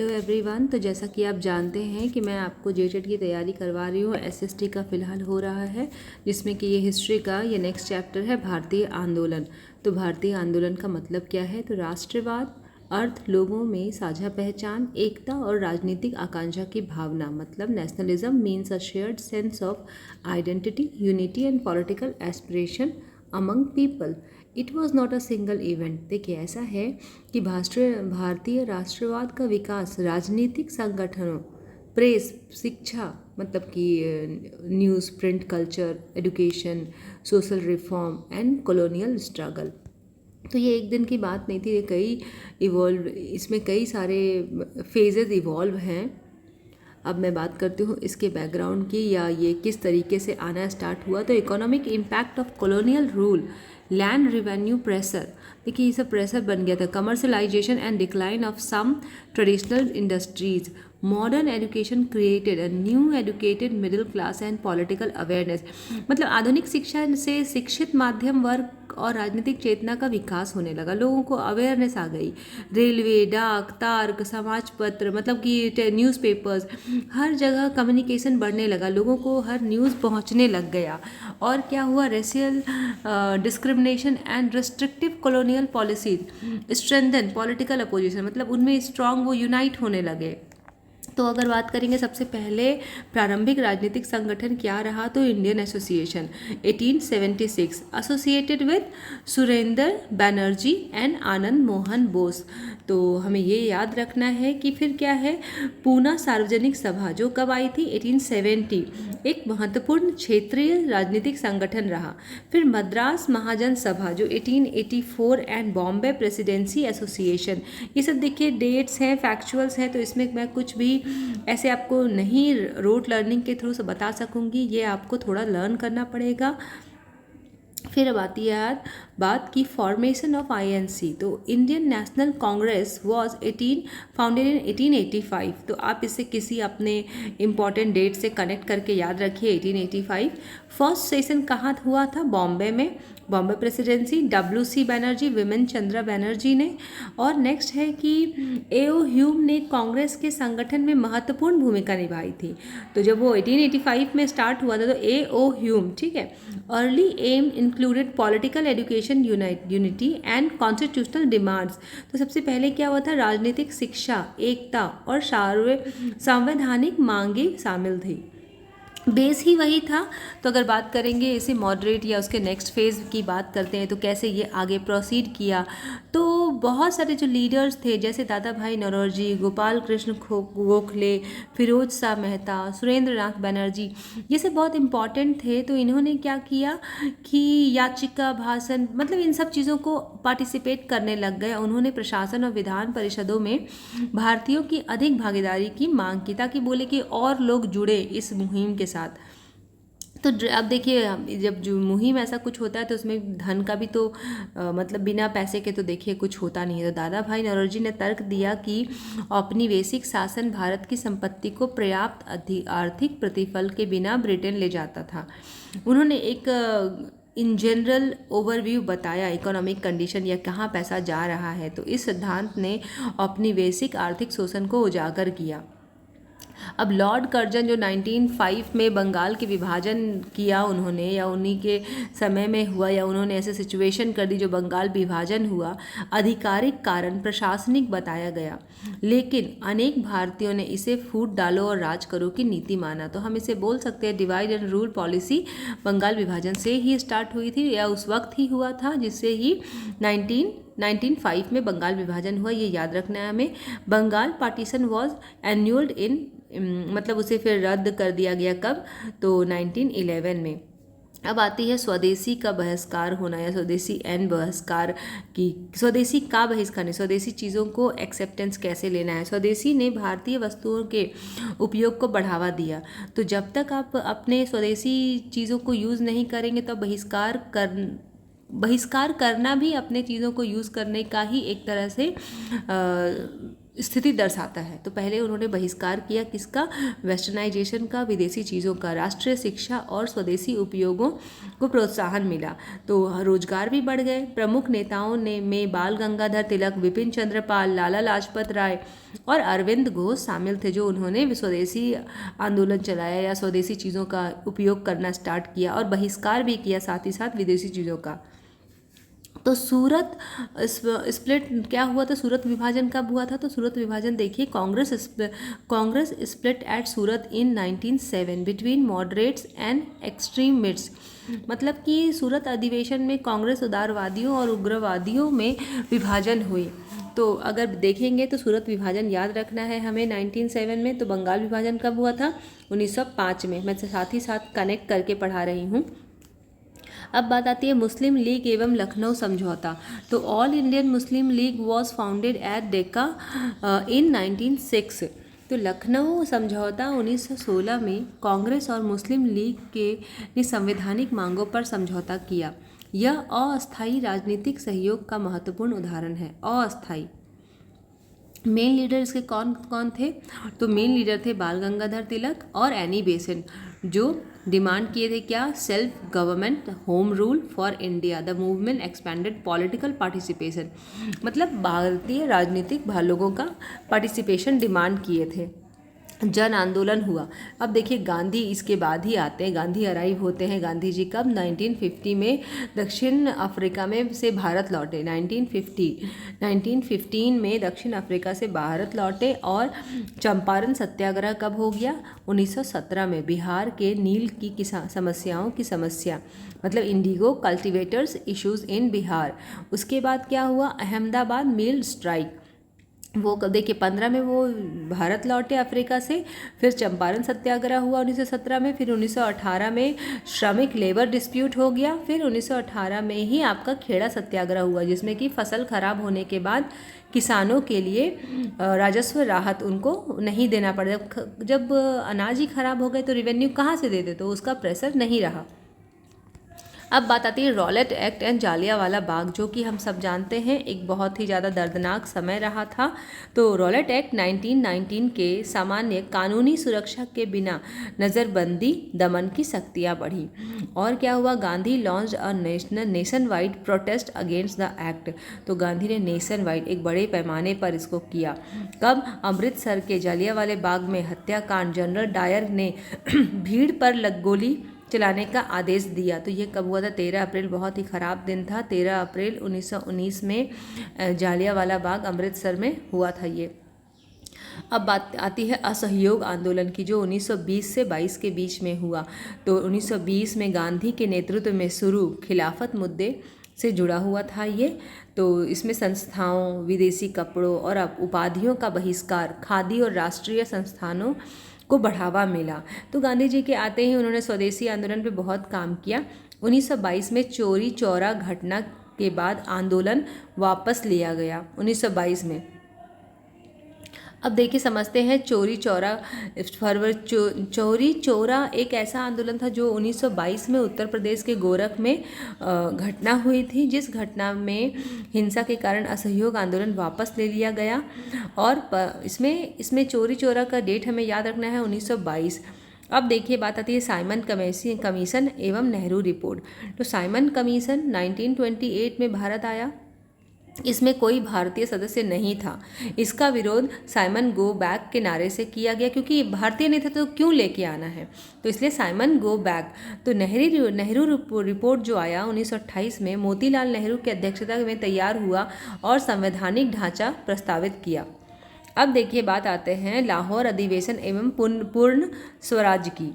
Hello everyone. तो जैसा कि आप जानते हैं कि मैं आपको जेटेट की तैयारी करवा रही हूँ। एसएसटी का फ़िलहाल हो रहा है, जिसमें कि ये हिस्ट्री का ये नेक्स्ट चैप्टर है भारतीय आंदोलन। तो भारतीय आंदोलन का मतलब क्या है? तो राष्ट्रवाद, अर्थ, लोगों में साझा पहचान, एकता और राजनीतिक आकांक्षा की भावना। मतलब nationalism means a shared sense of identity, unity and political aspiration among people. It was not a single event. देखिए, ऐसा है कि भारतीय राष्ट्रवाद का विकास राजनीतिक संगठनों, प्रेस, शिक्षा, मतलब कि news, print culture, education, social reform and colonial struggle. तो ये एक दिन की बात नहीं थी, ये इसमें कई सारे फेजेस इवॉल्व हैं। अब मैं बात करती हूँ इसके बैकग्राउंड की, या ये किस तरीके से आना स्टार्ट हुआ। तो economic impact of colonial rule, land revenue pressure. देखिए, ये सब प्रेशर बन गया था। Commercialization and decline of some traditional industries, modern education created a new educated middle class and political awareness. मतलब आधुनिक शिक्षा से शिक्षित माध्यम वर्ग और राजनीतिक चेतना का विकास होने लगा। लोगों को अवेयरनेस आ गई। रेलवे, डाक, तार्क, समाज पत्र, मतलब कि न्यूज़पेपर्स, हर जगह कम्युनिकेशन बढ़ने लगा। लोगों को हर न्यूज़ पहुंचने लग गया। और क्या हुआ? Racial discrimination and restrictive colonial policies strengthen political opposition. मतलब उनमें स्ट्रांग वो यूनाइट होने लगे। तो अगर बात करेंगे सबसे पहले प्रारंभिक राजनीतिक संगठन क्या रहा, तो Indian association 1876, associated with Surendra Banerjee and Anand Mohan Bose. तो हमें ये याद रखना है कि फिर क्या है, पूना सार्वजनिक सभा जो कब आई थी? 1870, एक महत्वपूर्ण क्षेत्रीय राजनीतिक संगठन रहा। फिर मद्रास महाजन सभा जो 1884 एंड बॉम्बे प्रेसिडेंसी एसोसिएशन। ये सब देखिए डेट्स हैं, फैक्चुअल्स हैं, तो इसमें मैं कुछ भी ऐसे आपको नहीं रोट लर्निंग के थ्रू से बता सकूंगी, ये आपको थोड़ा लर्न करना पड़ेगा। फिर अब आती है बात की फॉर्मेशन ऑफ आईएनसी। तो Indian national Congress was founded in 1885। तो आप इसे किसी अपने इम्पॉर्टेंट डेट से कनेक्ट करके याद रखिए। 1885 फर्स्ट सेशन कहाँ हुआ था? बॉम्बे में। बॉम्बे प्रेसिडेंसी WC बैनर्जी, विमन चंद्रा बैनर्जी ने। और नेक्स्ट है कि A.O. ह्यूम ने कांग्रेस के संगठन में महत्वपूर्ण भूमिका निभाई थी। तो जब वो 1885 में स्टार्ट हुआ था तो A.O. ह्यूम, ठीक है। Early aim included political education, unity and constitutional demands. तो सबसे पहले क्या हुआ था? राजनीतिक शिक्षा, एकता और संवैधानिक मांगे शामिल थी। बेस ही वही था। तो अगर बात करेंगे इसे मॉडरेट या उसके नेक्स्ट फेज़ की बात करते हैं, तो कैसे ये आगे प्रोसीड किया। तो बहुत सारे जो लीडर्स थे, जैसे दादा भाई नौरोजी, गोपाल कृष्ण गोखले, फिरोज शाह मेहता, सुरेंद्र नाथ बनर्जी, ये सब बहुत इम्पॉर्टेंट थे। तो इन्होंने क्या किया कि याचिका, भाषण, मतलब इन सब चीज़ों को पार्टिसिपेट करने लग गए। उन्होंने प्रशासन और विधान परिषदों में भारतीयों की अधिक भागीदारी की मांग की, ताकि बोले कि और लोग जुड़े इस मुहिम के साथ। तो अब देखिए, जब जो मुहिम ऐसा कुछ होता है तो उसमें धन का भी तो मतलब बिना पैसे के तो देखिए कुछ होता नहीं है। तो दादा भाई नौरोजी ने तर्क दिया कि औपनिवेशिक शासन भारत की संपत्ति को पर्याप्त आर्थिक प्रतिफल के बिना ब्रिटेन ले जाता था। उन्होंने एक इन जनरल ओवरव्यू बताया इकोनॉमिक कंडीशन या कहाँ पैसा जा रहा है। तो इस सिद्धांत ने औपनिवेशिक आर्थिक शोषण को उजागर किया। अब लॉर्ड कर्जन जो 1905 में बंगाल के विभाजन किया उन्होंने, या उन्हीं के समय में हुआ, या उन्होंने ऐसे सिचुएशन कर दी जो बंगाल विभाजन हुआ, आधिकारिक कारण प्रशासनिक बताया गया। लेकिन अनेक भारतीयों ने इसे फूट डालो और राज करो की नीति माना। तो हम इसे बोल सकते हैं divide and rule policy Bengal विभाजन से ही स्टार्ट हुई थी, या उस वक्त ही हुआ था, जिससे ही 1905 में बंगाल विभाजन हुआ। ये याद रखना है हमें। बंगाल पार्टीशन वॉज एन्यूल्ड इन, मतलब उसे फिर रद्द कर दिया गया कब? तो 1911 में। अब आती है स्वदेशी का बहिष्कार होना, या स्वदेशी एन बहिष्कार की। स्वदेशी का बहिष्कार नहीं, स्वदेशी चीज़ों को एक्सेप्टेंस कैसे लेना है। स्वदेशी ने भारतीय वस्तुओं के उपयोग को बढ़ावा दिया। तो जब तक आप अपने स्वदेशी चीज़ों को यूज़ नहीं करेंगे तो बहिष्कार करना भी अपने चीज़ों को यूज़ करने का ही एक तरह से स्थिति दर्शाता है। तो पहले उन्होंने बहिष्कार किया किसका? वेस्टर्नाइजेशन का, विदेशी चीज़ों का। राष्ट्रीय शिक्षा और स्वदेशी उपयोगों को प्रोत्साहन मिला, तो रोजगार भी बढ़ गए। प्रमुख नेताओं ने में बाल गंगाधर तिलक, विपिन चंद्र पाल, लाला लाजपत राय और अरविंद घोष शामिल थे, जो उन्होंने स्वदेशी आंदोलन चलाया या स्वदेशी चीज़ों का उपयोग करना स्टार्ट किया और बहिष्कार भी किया साथ ही साथ विदेशी चीज़ों का। तो सूरत स्प्लिट क्या हुआ था? सूरत विभाजन कब हुआ था? तो सूरत विभाजन देखिए, Congress split at Surat in 1907 between moderates and extremists. मतलब कि सूरत अधिवेशन में कांग्रेस उदारवादियों और उग्रवादियों में विभाजन हुई। तो अगर देखेंगे तो सूरत विभाजन याद रखना है हमें 1907 में। तो बंगाल विभाजन कब हुआ था? 1905 में। मैं साथ ही साथ कनेक्ट करके पढ़ा रही हूँ। अब बात आती है मुस्लिम लीग एवं लखनऊ समझौता। तो all Indian Muslim League was founded at Dacca in 1906। तो लखनऊ समझौता 1916 में कांग्रेस और मुस्लिम लीग के ने संवैधानिक मांगों पर समझौता किया। यह अस्थायी राजनीतिक सहयोग का महत्वपूर्ण उदाहरण है। अस्थायी। मेन लीडर इसके कौन कौन थे? तो मेन लीडर थे बाल गंगाधर तिलक और एनी बेसेंट, जो डिमांड किए थे क्या? Self government, home rule for India. The movement expanded political participation. मतलब भारतीय राजनीतिक लोगों का पार्टिसिपेशन डिमांड किए थे। जन आंदोलन हुआ। अब देखिए गांधी इसके बाद ही आते हैं। गांधी अराइव होते हैं। गांधी जी कब? 1950 में दक्षिण अफ्रीका में से भारत लौटे। 1915 में दक्षिण अफ्रीका से भारत लौटे। और चंपारण सत्याग्रह कब हो गया? 1917 में। बिहार के नील की समस्याओं की समस्या, मतलब Indigo cultivators issues in Bihar. उसके बाद क्या हुआ? अहमदाबाद मिल स्ट्राइक। वो कब? देखिए 15 में वो भारत लौटे अफ्रीका से। फिर चंपारण सत्याग्रह हुआ 1917 में। फिर 1918 में श्रमिक लेबर डिस्प्यूट हो गया। फिर 1918 में ही आपका खेड़ा सत्याग्रह हुआ, जिसमें कि फसल खराब होने के बाद किसानों के लिए राजस्व राहत उनको नहीं देना पड़ा। जब अनाज ही खराब हो गए तो रिवेन्यू कहाँ से देते? तो उसका प्रेशर नहीं रहा। अब बात आती है Rowlatt act and Jallianwala Bagh, जो कि हम सब जानते हैं एक बहुत ही ज़्यादा दर्दनाक समय रहा था। तो रॉलेट एक्ट 1919 के सामान्य कानूनी सुरक्षा के बिना नज़रबंदी दमन की सख्तियाँ बढ़ी। और क्या हुआ? Gandhi launch a nation wide protest against the act. तो गांधी ने नेशन वाइड एक बड़े पैमाने पर इसको किया। कब? अमृतसर के जालियांवाले बाग में हत्याकांड। जनरल डायर ने भीड़ पर गोली चलाने का आदेश दिया। तो ये कब हुआ था? 13 अप्रैल। बहुत ही ख़राब दिन था। 13 अप्रैल 1919 में जालियांवाला बाग अमृतसर में हुआ था ये। अब बात आती है असहयोग आंदोलन की, जो 1920 से 22 के बीच में हुआ। तो 1920 में गांधी के नेतृत्व में शुरू खिलाफत मुद्दे से जुड़ा हुआ था ये। तो इसमें संस्थाओं, विदेशी कपड़ों और उपाधियों का बहिष्कार, खादी और राष्ट्रीय संस्थानों को बढ़ावा मिला। तो गांधी जी के आते ही उन्होंने स्वदेशी आंदोलन पे बहुत काम किया। 1922 में चोरी चौरा घटना के बाद आंदोलन वापस लिया गया 1922 में। अब देखिए समझते हैं चोरी चौरा चोरी चौरा एक ऐसा आंदोलन था जो 1922 में उत्तर प्रदेश के गोरख में घटना हुई थी, जिस घटना में हिंसा के कारण असहयोग आंदोलन वापस ले लिया गया। और इसमें चोरी चौरा का डेट हमें याद रखना है 1922। अब देखिए बात आती है साइमन कमीशन एवं नेहरू रिपोर्ट। तो साइमन कमीशन 1928 में भारत आया। इसमें कोई भारतीय सदस्य नहीं था। इसका विरोध साइमन गो बैक के नारे से किया गया, क्योंकि भारतीय नहीं था तो क्यों लेके आना है, तो इसलिए साइमन गो बैक। तो नेहरू रिपोर्ट जो आया 1928 में मोतीलाल नेहरू की अध्यक्षता में तैयार हुआ और संवैधानिक ढांचा प्रस्तावित किया। अब देखिए बात आते हैं लाहौर अधिवेशन एवं पूर्ण स्वराज की।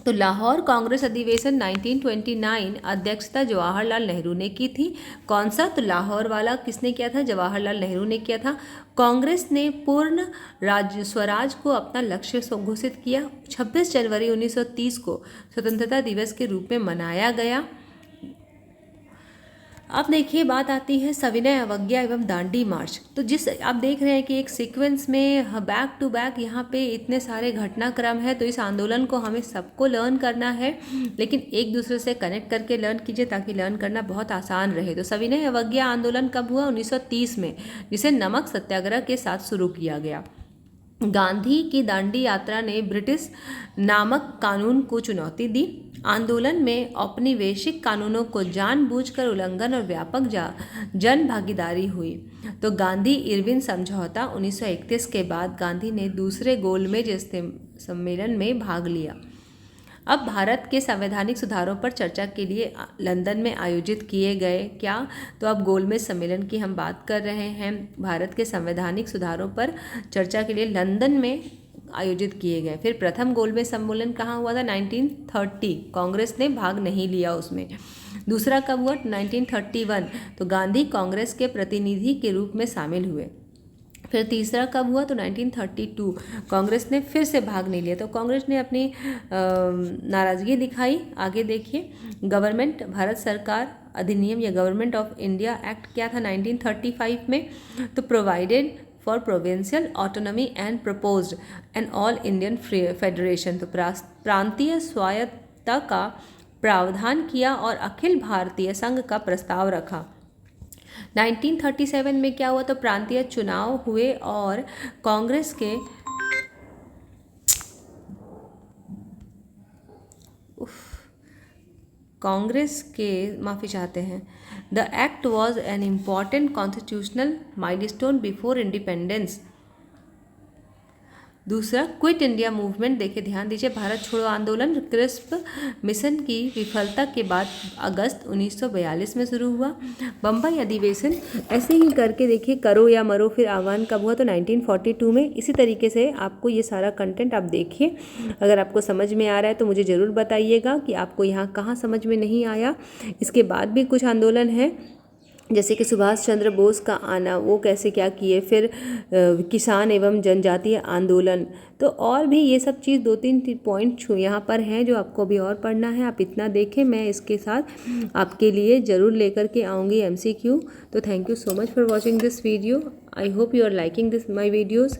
तो लाहौर कांग्रेस अधिवेशन 1929 अध्यक्षता जवाहरलाल नेहरू ने की थी। कौन सा? तो लाहौर वाला किसने किया था? जवाहरलाल नेहरू ने किया था। कांग्रेस ने पूर्ण स्वराज को अपना लक्ष्य घोषित किया। 26 जनवरी 1930 को स्वतंत्रता दिवस के रूप में मनाया गया। अब देखिए बात आती है सविनय अवज्ञा एवं दांडी मार्च। तो जिस आप देख रहे हैं कि एक सीक्वेंस में बैक टू बैक यहाँ पे इतने सारे घटनाक्रम है, तो इस आंदोलन को हमें सबको लर्न करना है, लेकिन एक दूसरे से कनेक्ट करके लर्न कीजिए ताकि लर्न करना बहुत आसान रहे। तो सविनय अवज्ञा आंदोलन कब हुआ? 1930 में, जिसे नमक सत्याग्रह के साथ शुरू किया गया। गांधी की दांडी यात्रा ने ब्रिटिश नामक कानून को चुनौती दी। आंदोलन में औपनिवेशिक कानूनों को जानबूझकर उल्लंघन और व्यापक जन भागीदारी हुई। तो गांधी इरविन समझौता 1931 के बाद गांधी ने दूसरे गोलमेज सम्मेलन में भाग लिया। अब भारत के संवैधानिक सुधारों पर चर्चा के लिए लंदन में आयोजित किए गए क्या? तो अब गोलमेज सम्मेलन की हम बात कर रहे हैं। भारत के संवैधानिक सुधारों पर चर्चा के लिए लंदन में आयोजित किए गए। फिर प्रथम गोलमेज सम्मेलन कहाँ हुआ था? 1930। कांग्रेस ने भाग नहीं लिया उसमें। दूसरा कब हुआ? 1931। तो गांधी कांग्रेस के प्रतिनिधि के रूप में शामिल हुए। फिर तीसरा कब हुआ? तो 1932। कांग्रेस ने फिर से भाग नहीं लिया। तो कांग्रेस ने अपनी नाराज़गी दिखाई। आगे देखिए, गवर्नमेंट भारत सरकार अधिनियम या गवर्नमेंट ऑफ इंडिया एक्ट क्या था 1935 में? तो provided for provincial autonomy and proposed an all Indian federation. तो प्रांतीय स्वायत्तता का प्रावधान किया और अखिल भारतीय संघ का प्रस्ताव रखा। 1937 में क्या हुआ? तो प्रांतीय चुनाव हुए और कांग्रेस के माफ़ी चाहते हैं। The act was an important constitutional milestone before independence. दूसरा, क्विट इंडिया मूवमेंट। देखिए ध्यान दीजिए, भारत छोड़ो आंदोलन क्रिस्प मिशन की विफलता के बाद अगस्त 1942 में शुरू हुआ। बम्बई अधिवेशन, ऐसे ही करके देखिए, करो या मरो फिर आह्वान कब हुआ? तो 1942 में। इसी तरीके से आपको ये सारा कंटेंट आप देखिए। अगर आपको समझ में आ रहा है तो मुझे ज़रूर बताइएगा कि आपको यहाँ कहाँ समझ में नहीं आया। इसके बाद भी कुछ आंदोलन है, जैसे कि सुभाष चंद्र बोस का आना, वो कैसे क्या किए। फिर किसान एवं जनजातीय आंदोलन। तो और भी ये सब चीज़ 2-3 पॉइंट यहाँ पर हैं जो आपको अभी और पढ़ना है। आप इतना देखें, मैं इसके साथ आपके लिए ज़रूर लेकर के आऊँगी MCQ। तो thank you so much for watching this video. I hope you are liking this my videos.